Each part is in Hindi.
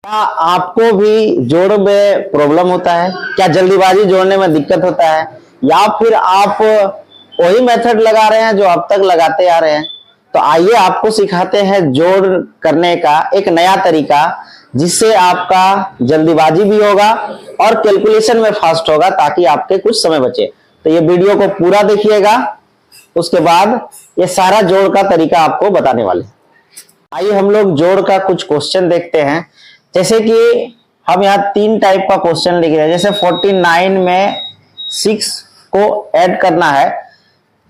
क्या आपको भी जोड़ में प्रॉब्लम होता है? क्या जल्दीबाजी जोड़ने में दिक्कत होता है, या फिर आप वही मेथड लगा रहे हैं जो अब तक लगाते आ रहे हैं? तो आइए आपको सिखाते हैं जोड़ करने का एक नया तरीका, जिससे आपका जल्दीबाजी भी होगा और कैलकुलेशन में फास्ट होगा, ताकि आपके कुछ समय बचे। तो ये वीडियो को पूरा देखिएगा, उसके बाद ये सारा जोड़ का तरीका आपको बताने वाले हैं। आइए हम लोग जोड़ का कुछ क्वेश्चन देखते हैं। जैसे कि हम यहाँ 3 टाइप का क्वेश्चन लिख रहे हैं। जैसे 49 में 6 को ऐड करना है,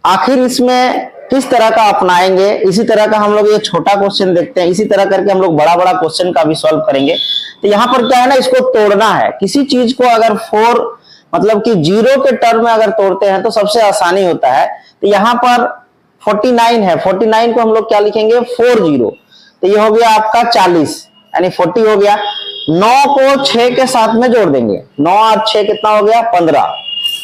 आखिर इसमें किस तरह का अपनाएंगे। इसी तरह का हम लोग ये छोटा क्वेश्चन देखते हैं, इसी तरह करके हम लोग बड़ा बड़ा क्वेश्चन का भी सॉल्व करेंगे। तो यहाँ पर क्या है ना, इसको तोड़ना है। किसी चीज को अगर 4 मतलब कि 0 के टर्म में अगर तोड़ते हैं तो सबसे आसानी होता है। तो यहाँ पर 49 है, 49 को हम लोग क्या लिखेंगे, 40। तो ये हो गया आपका 40, यानी 40 हो गया। 9 को 6 के साथ में जोड़ देंगे, 9 और 6 कितना हो गया, 15।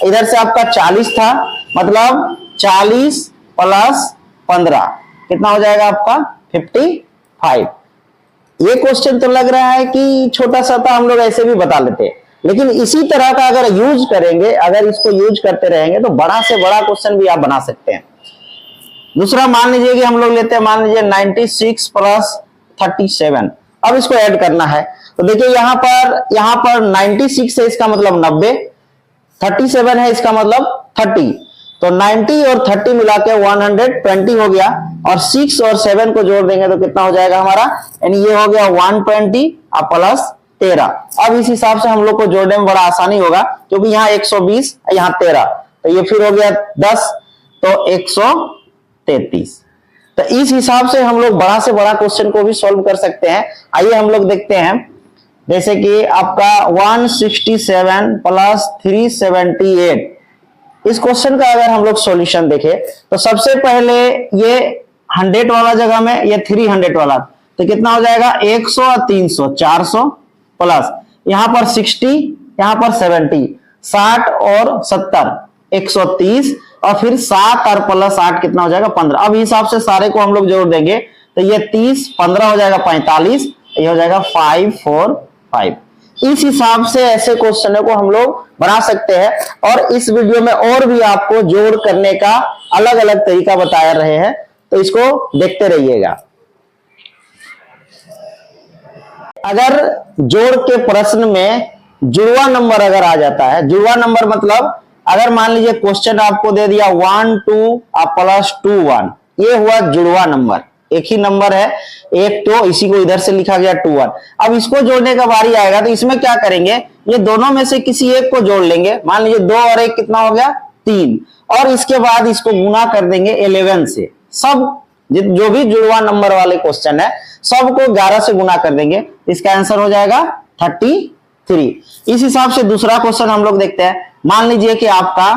इधर से आपका 40 था, मतलब 40 प्लस 15 कितना हो जाएगा आपका, 55। ये क्वेश्चन तो लग रहा है कि छोटा सा था, हम लोग ऐसे भी बता लेते, लेकिन इसी तरह का अगर यूज करेंगे, अगर इसको यूज करते रहेंगे तो बड़ा से बड़ा क्वेश्चन भी आप बना सकते हैं। दूसरा मान लीजिए कि हम लोग लेते हैं, मान लीजिए 96 प्लस 37। अब इसको ऐड करना है। तो देखिए यहाँ पर 96 है, इसका मतलब 90, 37 है, इसका मतलब 30। तो 90 और 30 मिला के 120 हो गया, और 6 और 7 को जोड़ देंगे तो कितना हो जाएगा हमारा, यानी ये हो गया 120 और प्लस 13। अब इस हिसाब से हम लोग को जोड़ने में बड़ा आसानी होगा, क्योंकि यहाँ 120 यहाँ 13, तो ये फिर हो गया 10, तो 133। तो इस हिसाब से हम लोग बड़ा से बड़ा क्वेश्चन को भी सॉल्व कर सकते हैं। आइए हम लोग देखते हैं। जैसे कि आपका 167 प्लस 378, इस क्वेश्चन का अगर हम लोग सॉल्यूशन देखें तो सबसे पहले ये 100 वाला जगह में ये 300 वाला, तो कितना हो जाएगा, 100 और 300, 400 प्लस यहाँ पर 60, यहाँ पर 70, 60 और 70, 130, और फिर 7 और प्लस 8 कितना हो जाएगा, 15। अब हिसाब से सारे को हम लोग जोड़ देंगे तो ये 30, 15 हो जाएगा 45, ये हो जाएगा 545। इस हिसाब से ऐसे क्वेश्चनों को हम लोग बना सकते हैं, और इस वीडियो में और भी आपको जोड़ करने का अलग अलग तरीका बता रहे हैं, तो इसको देखते रहिएगा। अगर जोड़ के प्रश्न में जुड़वा नंबर अगर आ जाता है, जुड़वा नंबर मतलब अगर मान लीजिए क्वेश्चन आपको दे दिया 1 2 प्लस 2 1, ये हुआ जुड़वा नंबर, एक ही नंबर है, एक तो इसी को इधर से लिखा गया 2 1। अब इसको जोड़ने का बारी आएगा, तो इसमें क्या करेंगे, ये दोनों में से किसी एक को जोड़ लेंगे। मान लीजिए 2 और 1 कितना हो गया, 3, और इसके बाद इसको गुना कर देंगे 11 से। सब जो भी जुड़वा नंबर वाले क्वेश्चन है सबको 11 से गुना कर देंगे, इसका आंसर हो जाएगा 33। इस हिसाब से दूसरा क्वेश्चन हम लोग देखते हैं। मान लीजिए कि आपका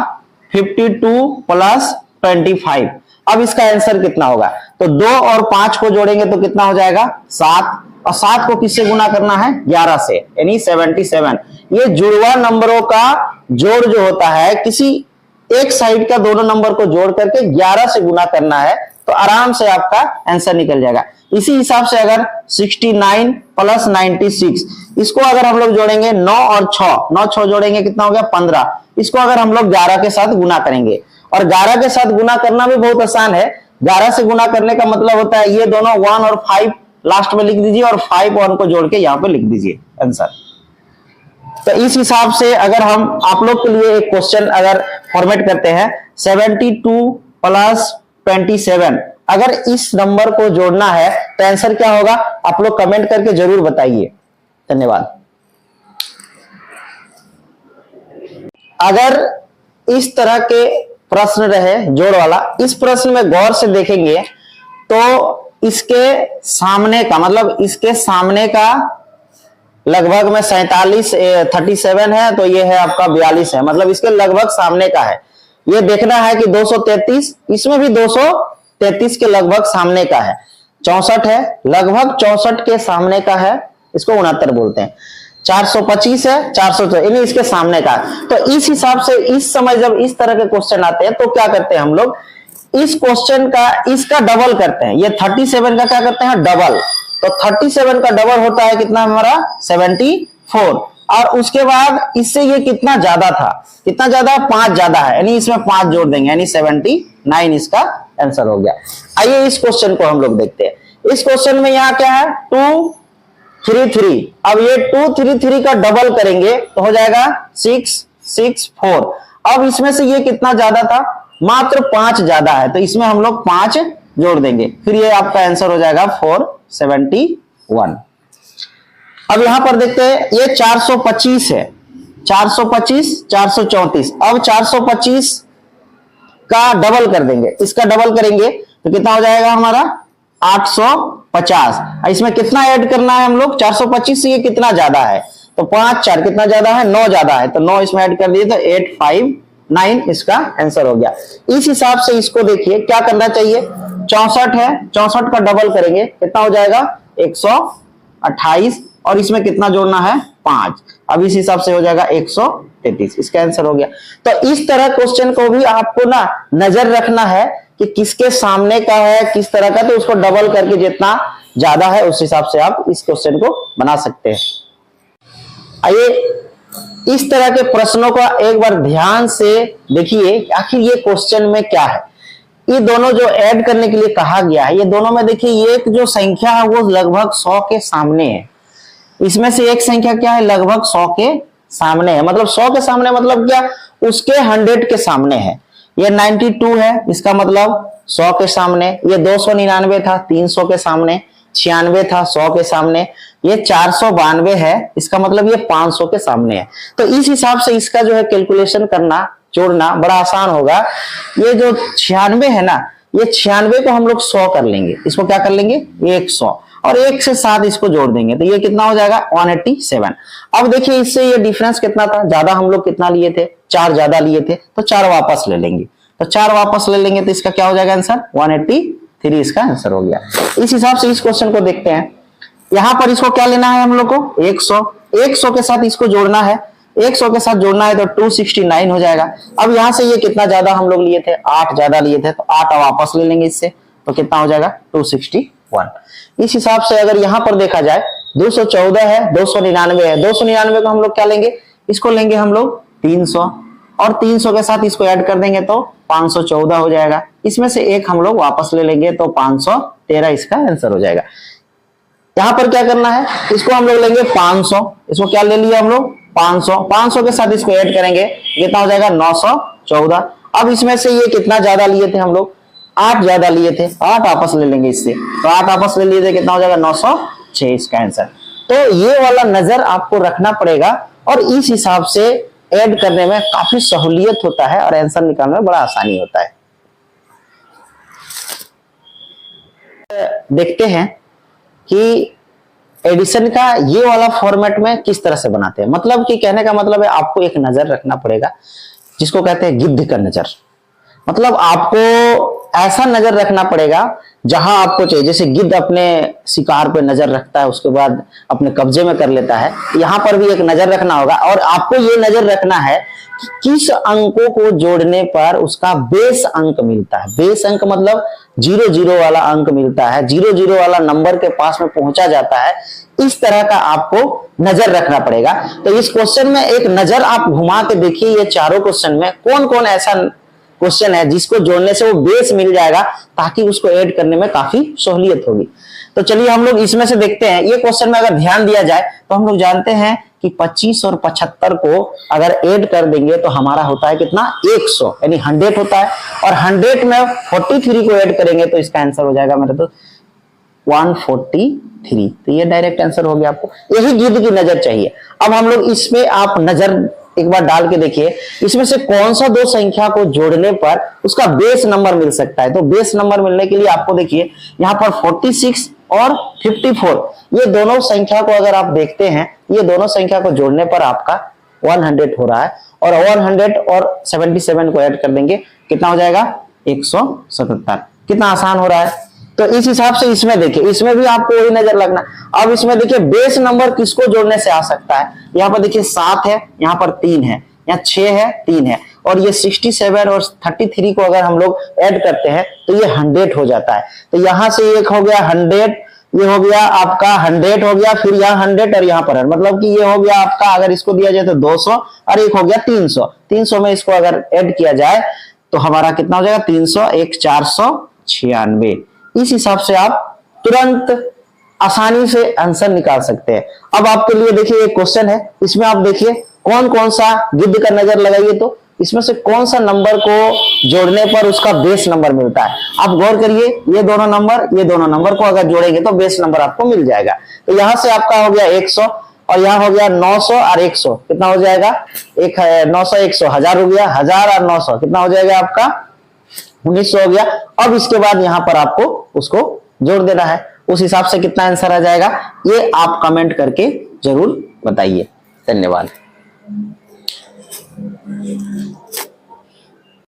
52 प्लस 25, अब इसका आंसर कितना होगा, तो 2 और 5 को जोड़ेंगे तो कितना हो जाएगा, 7, और 7 को किससे गुना करना है, 11 से, यानी 77। ये जुड़वा नंबरों का जोड़ जो होता है, किसी एक साइड का दोनों नंबर को जोड़ करके 11 से गुना करना है, तो आराम से आपका आंसर निकल जाएगा। इसी हिसाब से अगर 69 प्लस 96, इसको अगर हम लोग जोड़ेंगे 9 और 6, 9 6 जोड़ेंगे कितना हो गया, 15। इसको अगर हम लोग 11 के साथ गुना करेंगे, और 11 के साथ गुना करना भी बहुत आसान है। 11 से गुना करने का मतलब होता है ये दोनों 1 और 5 लास्ट में लिख दीजिए, और 5 1 को जोड़ के यहाँ पे लिख दीजिए आंसर। तो इस हिसाब से अगर हम आप लोग के लिए एक क्वेश्चन अगर फॉर्मेट करते हैं, 72 प्लस 27, अगर इस नंबर को जोड़ना है तो आंसर क्या होगा, आप लोग कमेंट करके जरूर बताइए। धन्यवाद। अगर इस तरह के प्रश्न रहे जोड़ वाला, इस प्रश्न में गौर से देखेंगे तो इसके सामने का मतलब इसके सामने का लगभग में 37 है, तो ये है आपका 42 है, मतलब इसके लगभग सामने का है। ये देखना है कि 233, इसमें भी 233 के लगभग सामने का है। 64 है, लगभग 64 के सामने का है, इसको 69 बोलते हैं। 425 है, 400 यानी इसके सामने का। तो इस हिसाब से इस समय जब इस तरह के क्वेश्चन आते हैं तो क्या करते हैं हम लोग, इस क्वेश्चन का इसका डबल करते हैं। ये 37 का क्या करते हैं, डबल। तो 37 का डबल होता है कितना हमारा 74। और उसके बाद इससे ये कितना ज्यादा था, कितना ज्यादा, 5 ज्यादा है, यानी इसमें 5 जोड़ देंगे, यानी 79 इसका आंसर हो गया। आइए इस क्वेश्चन को हम लोग देखते हैं। इस क्वेश्चन में यहाँ क्या है 233। अब ये 233 का डबल करेंगे तो हो जाएगा 664। अब इसमें से ये कितना ज्यादा था, मात्र 5 ज्यादा है, तो इसमें हम लोग 5 जोड़ देंगे, फिर ये आपका आंसर हो जाएगा 471। अब यहां पर देखते हैं ये 425 है, 425 434। अब 425 का डबल कर देंगे, इसका डबल करेंगे तो कितना हो जाएगा हमारा 850। इसमें कितना ऐड करना है हम लोग, 425 से ये कितना ज्यादा है, तो 5 4 कितना ज्यादा है, 9 ज्यादा है, तो 9 इसमें ऐड कर दिए तो 859 इसका आंसर हो गया। इस हिसाब से इसको देखिए क्या करना चाहिए, 64 है, 64 का डबल करेंगे कितना हो जाएगा 128, और इसमें कितना जोड़ना है 5। अब इस हिसाब से हो जाएगा 133, इसका आंसर हो गया। तो इस तरह क्वेश्चन को भी आपको ना नजर रखना है कि किसके सामने का है, किस तरह का, तो उसको डबल करके जितना ज्यादा है उस हिसाब से आप इस क्वेश्चन को बना सकते हैं। आइए इस तरह के प्रश्नों का एक बार ध्यान से देखिए आखिर ये क्वेश्चन में क्या है। ये दोनों जो ऐड करने के लिए कहा गया है, ये दोनों में देखिए ये एक जो संख्या है वो लगभग 100 के सामने है। इसमें से एक संख्या क्या है, लगभग 100 के सामने है। मतलब 100 के सामने मतलब क्या, उसके 100 के सामने है। ये 92 है, इसका मतलब 100 के सामने। ये 299 था 300 के सामने। 96 था 100 के सामने। ये 492 है, इसका मतलब ये 500 के सामने है। तो इस हिसाब से इसका जो है कैलकुलेशन करना, जोड़ना बड़ा आसान होगा। ये जो 96 है ना, ये 96 को हम लोग 100 कर लेंगे, इसको क्या कर लेंगे 100, और 1 से 7 इसको जोड़ देंगे तो ये कितना हो जाएगा 187। अब देखिए इससे ये डिफरेंस कितना था, ज्यादा हम लोग कितना लिए थे, 4 ज्यादा लिए थे, तो 4 वापस ले लेंगे। तो 4 वापस ले लेंगे तो इसका क्या हो जाएगा आंसर 183 इसका आंसर हो गया। इस हिसाब से इस क्वेश्चन को देखते हैं। यहां पर इसको क्या लेना है हम लोग को 100, 100 के साथ इसको जोड़ना है, 100 के साथ जोड़ना है तो 269 हो जाएगा। अब यहां से ये कितना ज्यादा हम लोग लिए थे, 8 ज्यादा लिए थे, तो 8 वापस ले लेंगे इससे, तो कितना हो जाएगा 261। इस हिसाब से अगर यहां पर देखा जाए 214 है, 299 है, 299 को हम लोग क्या लेंगे, इसको लेंगे हम लोग 300, और 300 के साथ इसको ऐड कर देंगे तो 514 हो जाएगा। इसमें से एक हम लोग वापस ले लेंगे तो 513 इसका आंसर हो जाएगा। यहां पर क्या करना है, इसको हम लोग लेंगे 500, इसको क्या ले लिया हम लोग 500, 500 के साथ इसको ऐड करेंगे कितना हो जाएगा 914। अब इसमें से ये कितना ज्यादा लिए थे हम लोग, 8 ज्यादा लिए थे, 8 वापस ले लेंगे इससे, तो 8 वापस ले लिए थे कितना हो जाएगा 906 इसका आंसर। तो ये वाला नजर आपको रखना पड़ेगा, और इस हिसाब से ऐड करने में काफी सहूलियत होता है और आंसर निकालने में बड़ा आसानी होता है। देखते हैं कि एडिशन का ये वाला फॉर्मेट में किस तरह से बनाते हैं। मतलब कि कहने का मतलब है आपको एक नजर रखना पड़ेगा, जिसको कहते हैं गिद्ध का नजर। मतलब आपको ऐसा नजर रखना पड़ेगा जहां आपको चाहिए। जैसे गिद्ध अपने शिकार पे नजर रखता है, उसके बाद अपने कब्जे में कर लेता है, यहां पर भी एक नजर रखना होगा। और आपको ये नजर रखना है कि किस अंकों को जोड़ने पर उसका बेस अंक मिलता है। बेस अंक मतलब 0 वाला अंक मिलता है, 0 वाला नंबर के पास में पहुंचा जाता है। इस तरह का आपको नजर रखना पड़ेगा। तो इस क्वेश्चन में एक नजर आप घुमा के देखिए, ये चारों क्वेश्चन में कौन कौन ऐसा क्वेश्चन है जिसको जोड़ने से वो बेस मिल जाएगा, ताकि उसको ऐड करने में काफी सहूलियत होगी। तो चलिए हम लोग इसमें से देखते हैं। ये क्वेश्चन में अगर ध्यान दिया जाए तो हम लोग जानते हैं कि 25 और 75 को अगर ऐड कर देंगे तो हमारा होता है कितना 100, यानी 100 होता है। और 100 में 43 को ऐड करेंगे तो इसका आंसर हो जाएगा मेरे तो 143। तो ये डायरेक्ट आंसर हो गया। आपको यही गिद्ध की नजर चाहिए। अब हम लोग इसमें आप नजर एक बार डाल के देखिए, इसमें से कौन सा 2 संख्या को जोड़ने पर उसका बेस नंबर मिल सकता है। तो बेस नंबर मिलने के लिए आपको देखिए यहाँ पर 46 और 54, ये दोनों संख्या को अगर आप देखते हैं, ये दोनों संख्या को जोड़ने पर आपका 100 हो रहा है। और 100 और 77 को ऐड कर देंगे कितना हो जाएगा 177। कितना आसान हो रहा है। तो इस हिसाब से इसमें देखिए, इसमें भी आपको वही नजर लगना। अब इसमें देखिए बेस नंबर किसको जोड़ने से आ सकता है। यहाँ पर देखिए 7 है, यहाँ पर 3 है, यहाँ 6 है, 3 है, और ये 67 और 33 को अगर हम लोग ऐड करते हैं तो ये 100 हो जाता है। तो यहां से एक हो गया 100, ये हो गया आपका 100 हो गया, फिर यहाँ 100 और यहाँ पर 100, मतलब कि ये हो गया आपका, अगर इसको दिया जाए तो 200 और एक हो गया 300। 300 में इसको अगर ऐड किया जाए तो हमारा कितना हो जाएगा, 300 एक 496। इस हिसाब से आप तुरंत आसानी से आंसर निकाल सकते हैं। अब आपके लिए देखिए एक क्वेश्चन है, इसमें आप देखिए कौन कौन सा गिद्ध का नजर लगाइए, तो इसमें से कौन सा नंबर को जोड़ने पर उसका बेस नंबर मिलता है। आप गौर करिए, ये दोनों नंबर को अगर जोड़ेंगे तो बेस नंबर आपको मिल जाएगा। तो यहां से आपका हो गया 100 और यहाँ हो गया 900 और 100, कितना हो जाएगा, 900 100 1000 हो गया, 1000 और 900 कितना हो जाएगा आपका 1900 हो गया। अब इसके बाद यहाँ पर आपको उसको जोड़ देना है, उस हिसाब से कितना आंसर आ जाएगा ये आप कमेंट करके जरूर बताइए। धन्यवाद।